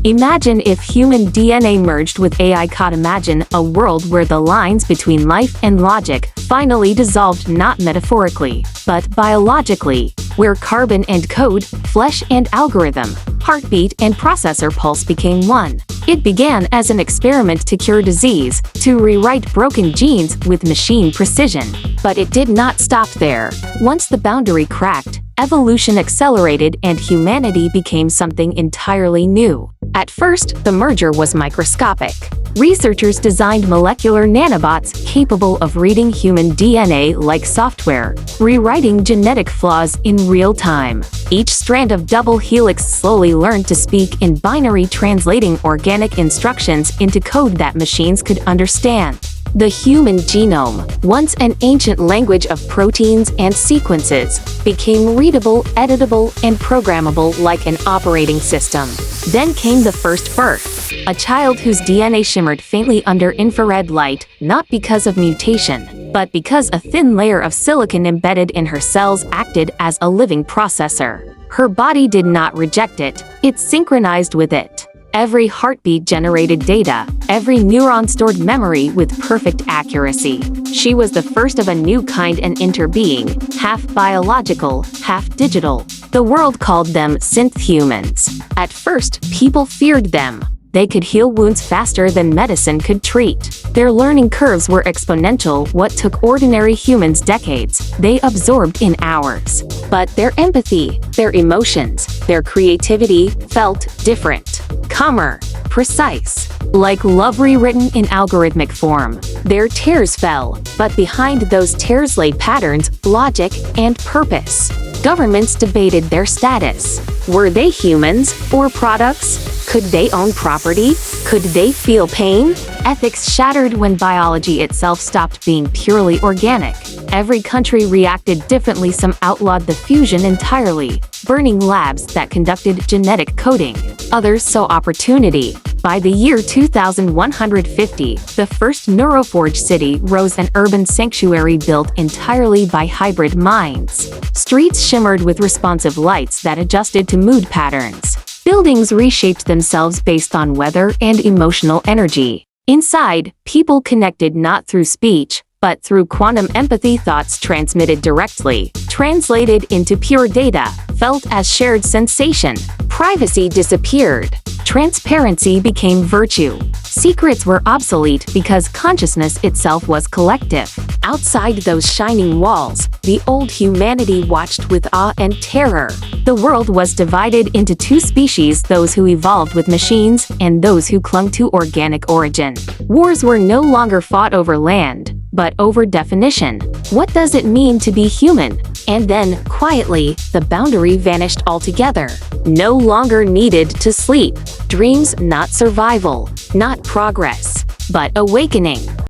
Imagine if human DNA merged with AI. Imagine a world where the lines between life and logic finally dissolved, not metaphorically, but biologically, where carbon and code, flesh and algorithm, heartbeat and processor pulse became one. It began as an experiment to cure disease, to rewrite broken genes with machine precision. But it did not stop there. Once the boundary cracked, evolution accelerated and humanity became something entirely new. At first, the merger was microscopic. Researchers designed molecular nanobots capable of reading human DNA like software, rewriting genetic flaws in real time. Each strand of double helix slowly learned to speak in binary, translating organic instructions into code that machines could understand. The human genome, once an ancient language of proteins and sequences, became readable, editable, and programmable like an operating system. Then came the first birth, a child whose DNA shimmered faintly under infrared light, not because of mutation, but because a thin layer of silicon embedded in her cells acted as a living processor. Her body did not reject it, it synchronized with it. Every heartbeat generated data, every neuron stored memory with perfect accuracy. She was the first of a new kind, an interbeing, half biological, half digital. The world called them synth humans. At first, people feared them. They could heal wounds faster than medicine could treat. Their learning curves were exponential. What took ordinary humans decades, they absorbed in hours. But their empathy, their emotions, their creativity felt different. Calmer, precise, like love rewritten in algorithmic form. Their tears fell, but behind those tears lay patterns, logic, and purpose. Governments debated their status. Were they humans or products? Could they own property? Could they feel pain? Ethics shattered when biology itself stopped being purely organic. Every country reacted differently. Some outlawed the fusion entirely, burning labs that conducted genetic coding. Others saw opportunity. By the year 2150, the first neuroforge city rose, an urban sanctuary built entirely by hybrid minds. Streets shimmered with responsive lights that adjusted to mood patterns. Buildings reshaped themselves based on weather and emotional energy. Inside, people connected not through speech, but through quantum empathy. Thoughts transmitted directly, translated into pure data, felt as shared sensation. Privacy disappeared. Transparency became virtue. Secrets were obsolete because consciousness itself was collective. Outside those shining walls, the old humanity watched with awe and terror. The world was divided into two species: those who evolved with machines and those who clung to organic origin. Wars were no longer fought over land, but over definition. What does it mean to be human? And then, quietly, the boundary vanished altogether. No longer needed to sleep. Dreams, not survival, not progress, but awakening.